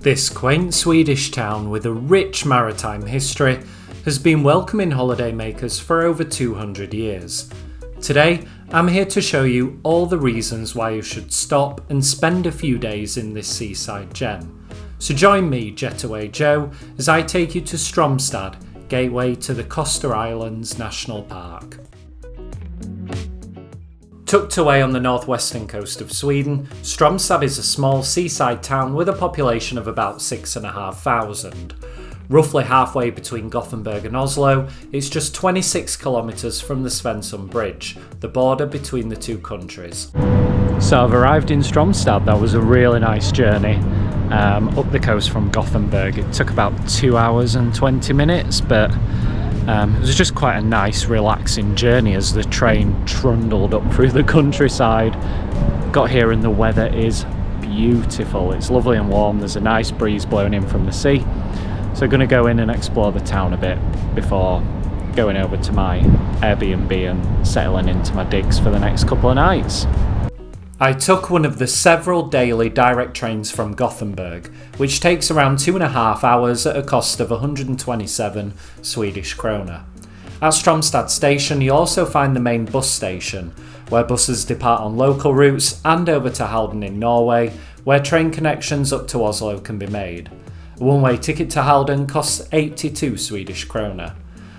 This quaint Swedish town with a rich maritime history has been welcoming holidaymakers for over 200 years. Today, I'm here to show you all the reasons why you should stop and spend a few days in this seaside gem. So join me, Jetaway Joe, as I take you to Stromstad, gateway to the Koster Islands National Park. Tucked away on the northwestern coast of Sweden, Stromstad is a small seaside town with a population of about 6,500. Roughly halfway between Gothenburg and Oslo, it's just 26 kilometres from the Svensson Bridge, the border between the two countries. So I've arrived in Stromstad. That was a really nice journey up the coast from Gothenburg. It took about 2 hours and 20 minutes, but it was just quite a nice, relaxing journey as the train trundled up through the countryside. Got here and the weather is beautiful. It's lovely and warm. There's a nice breeze blowing in from the sea. So I'm going to go in and explore the town a bit before going over to my Airbnb and settling into my digs for the next couple of nights. I took one of the several daily direct trains from Gothenburg, which takes around 2.5 hours at a cost of 127 Swedish krona. At Stromstad station you'll also find the main bus station, where buses depart on local routes and over to Halden in Norway, where train connections up to Oslo can be made. A one-way ticket to Halden costs 82 Swedish krona.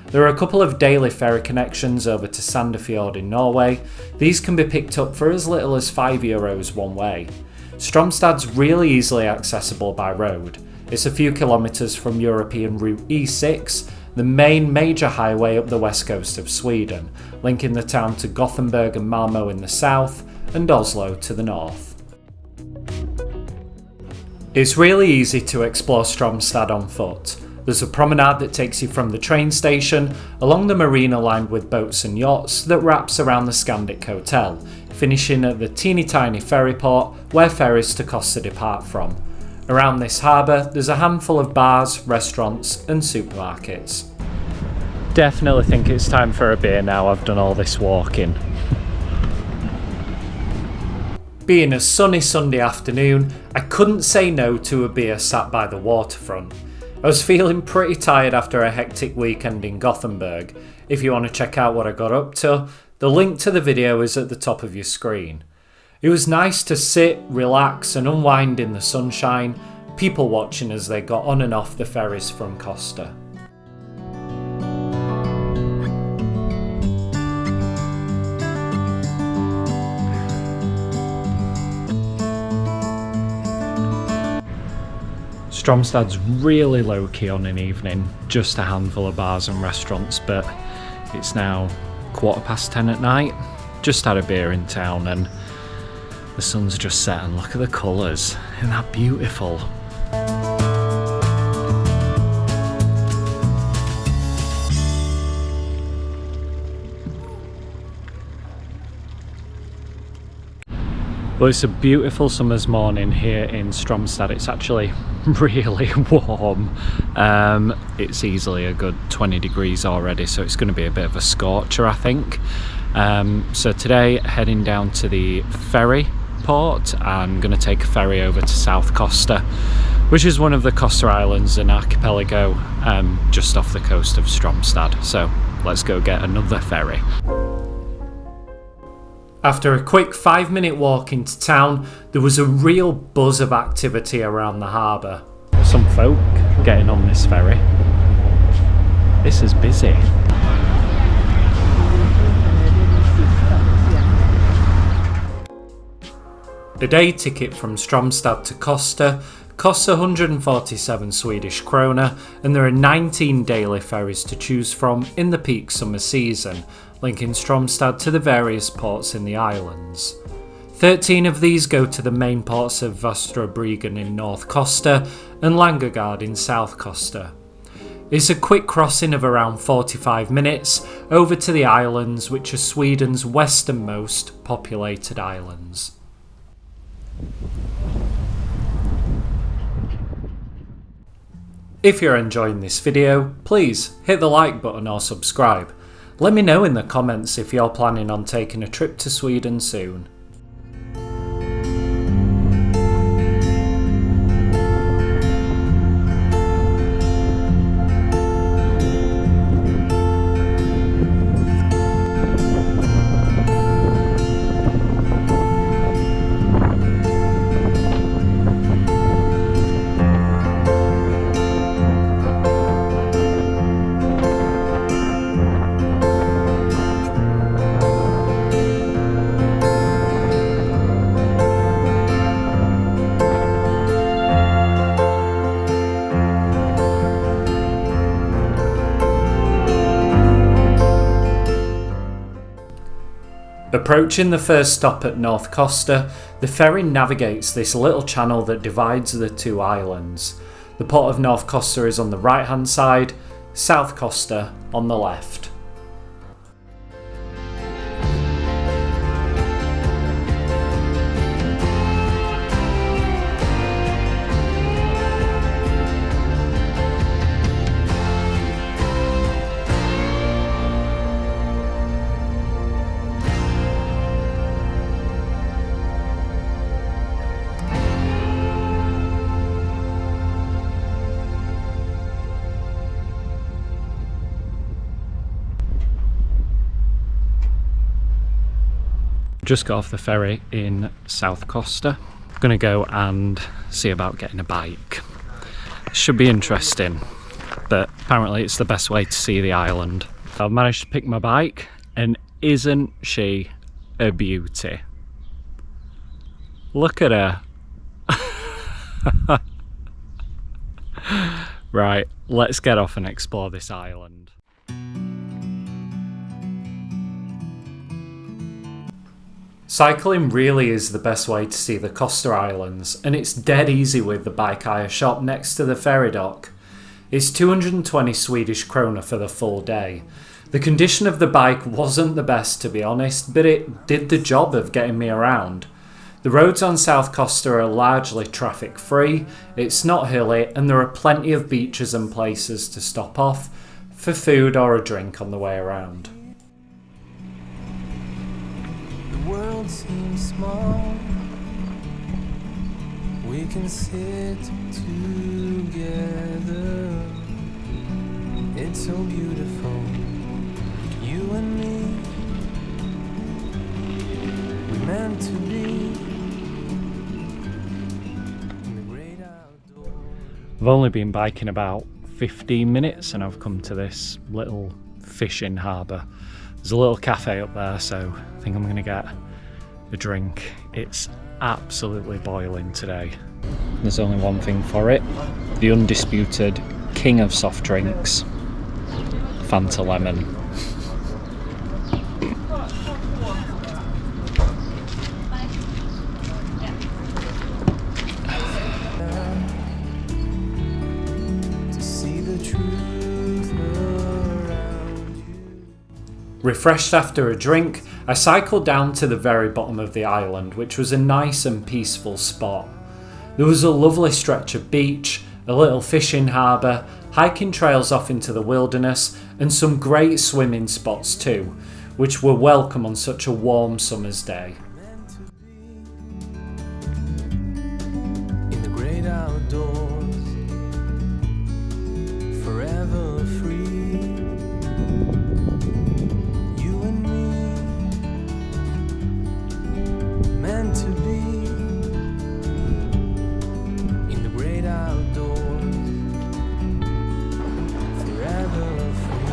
There are a couple of daily ferry connections over to Sandefjord in Norway. These can be picked up for as little as €5 one way. Stromstad's really easily accessible by road. It's a few kilometres from European Route E6, the main major highway up the west coast of Sweden, linking the town to Gothenburg and Malmö in the south and Oslo to the north. It's really easy to explore Stromstad on foot. There's a promenade that takes you from the train station along the marina lined with boats and yachts that wraps around the Scandic Hotel, finishing at the teeny tiny ferry port where ferries to Koster depart from. Around this harbour there's a handful of bars, restaurants and supermarkets. Definitely think it's time for a beer now I've done all this walking. Being a sunny Sunday afternoon, I couldn't say no to a beer sat by the waterfront. I was feeling pretty tired after a hectic weekend in Gothenburg. If you want to check out what I got up to, the link to the video is at the top of your screen. It was nice to sit, relax and unwind in the sunshine, people watching as they got on and off the ferries from Koster. Stromstad's really low-key on an evening, just a handful of bars and restaurants, but it's now 10:15 at night. Just had a beer in town and the sun's just set and look at the colours, isn't that beautiful? Well, it's a beautiful summer's morning here in Stromstad. It's actually really warm. It's easily a good 20 degrees already, so it's going to be a bit of a scorcher, I think. So today, heading down to the ferry port. I'm going to take a ferry over to South Koster, which is one of the Koster Islands, an archipelago just off the coast of Stromstad. So let's go get another ferry. After a quick 5-minute walk into town, there was a real buzz of activity around the harbour. Some folk getting on this ferry. This is busy. The day ticket from Stromstad to Koster costs 147 Swedish krona, and there are 19 daily ferries to choose from in the peak summer season, linking Stromstad to the various ports in the islands. 13 of these go to the main ports of Västra Bryggen in North Koster and Langegard in South Koster. It's a quick crossing of around 45 minutes over to the islands, which are Sweden's westernmost populated islands. If you're enjoying this video, please hit the like button or subscribe. Let me know in the comments if you're planning on taking a trip to Sweden soon. Approaching the first stop at North Koster, the ferry navigates this little channel that divides the two islands. The port of North Koster is on the right hand side, South Koster on the left. Just got off the ferry in South Koster. I'm gonna go and see about getting a bike. Should be interesting, but apparently it's the best way to see the island. I've managed to pick my bike, and isn't she a beauty? Look at her. Right, let's get off and explore this island. Cycling really is the best way to see the Koster Islands, and it's dead easy with the bike hire shop next to the ferry dock. It's 220 Swedish krona for the full day. The condition of the bike wasn't the best, to be honest, but it did the job of getting me around. The roads on South Koster are largely traffic free, it's not hilly, and there are plenty of beaches and places to stop off for food or a drink on the way around. The world seems small. We can sit together. It's so beautiful. You and me. We're meant to be in the great outdoors. I've only been biking about 15 minutes and I've come to this little fishing harbour. There's a little cafe up there, so I think I'm going to get a drink. It's absolutely boiling today. There's only one thing for it. The undisputed king of soft drinks, Fanta Lemon. To see the truth around you. Refreshed after a drink, I cycled down to the very bottom of the island, which was a nice and peaceful spot. There was a lovely stretch of beach, a little fishing harbour, hiking trails off into the wilderness, and some great swimming spots too, which were welcome on such a warm summer's day. In the great outdoors, forever free. You and me, meant to be in the great outdoors, forever free.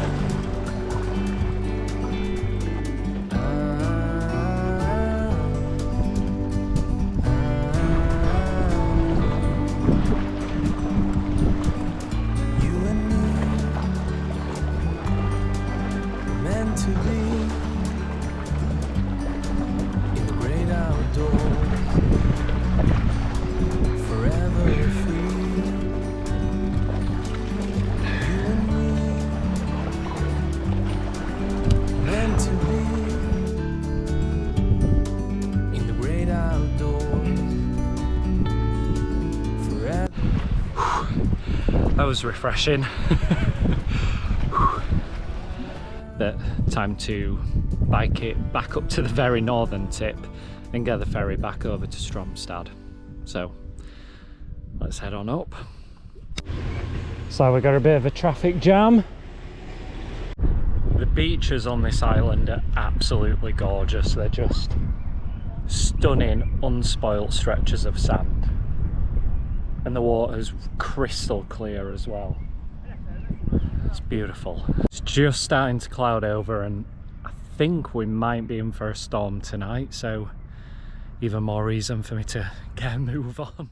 You and me, meant to be in the great outdoors, forever free. You and me, meant to be in the great outdoors, forever. That was refreshing. That time to bike it back up to the very northern tip and get the ferry back over to Stromstad. So let's head on up. So we got a bit of a traffic jam. The beaches on this island are absolutely gorgeous. They're just stunning, unspoilt stretches of sand. And the water's crystal clear as well. It's beautiful. It's just starting to cloud over and I think we might be in for a storm tonight, so even more reason for me to get a move on.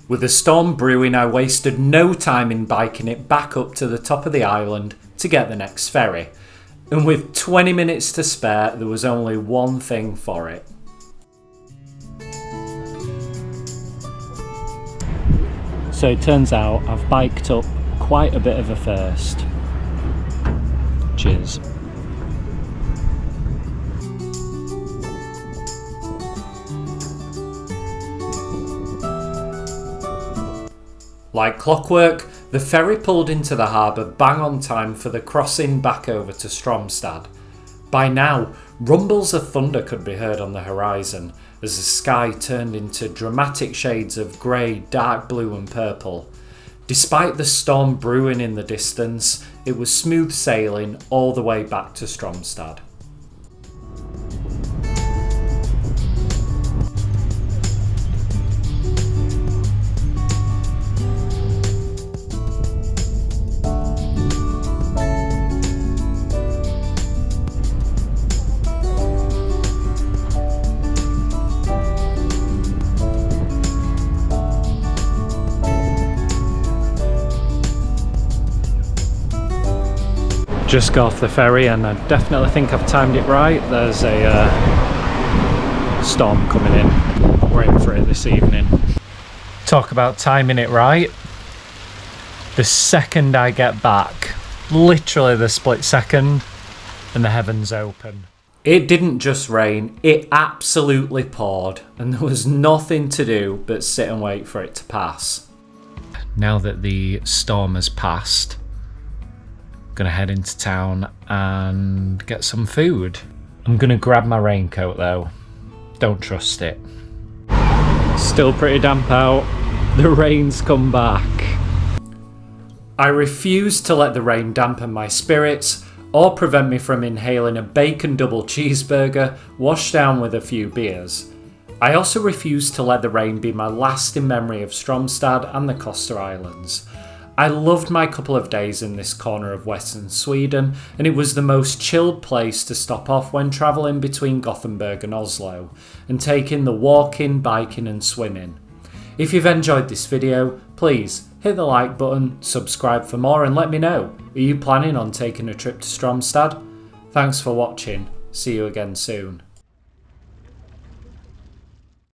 With a storm brewing, I wasted no time in biking it back up to the top of the island to get the next ferry. And with 20 minutes to spare, there was only one thing for it. So it turns out I've biked up quite a bit of a first. Cheers. Like clockwork, the ferry pulled into the harbour bang on time for the crossing back over to Stromstad. By now, rumbles of thunder could be heard on the horizon as the sky turned into dramatic shades of grey, dark blue and purple. Despite the storm brewing in the distance, it was smooth sailing all the way back to Stromstad. Just got off the ferry and I definitely think I've timed it right. There's a storm coming in. We're in for it this evening. Talk about timing it right. The second I get back, literally the split second, and the heavens open. It didn't just rain, it absolutely poured, and there was nothing to do but sit and wait for it to pass. Now that the storm has passed, gonna head into town and get some food. I'm gonna grab my raincoat though. Don't trust it. Still pretty damp out. The rain's come back. I refuse to let the rain dampen my spirits or prevent me from inhaling a bacon double cheeseburger washed down with a few beers. I also refuse to let the rain be my lasting memory of Stromstad and the Koster Islands. I loved my couple of days in this corner of western Sweden, and it was the most chilled place to stop off when travelling between Gothenburg and Oslo, and take in the walking, biking and swimming. If you've enjoyed this video, please hit the like button, subscribe for more and let me know, are you planning on taking a trip to Stromstad? Thanks for watching, see you again soon.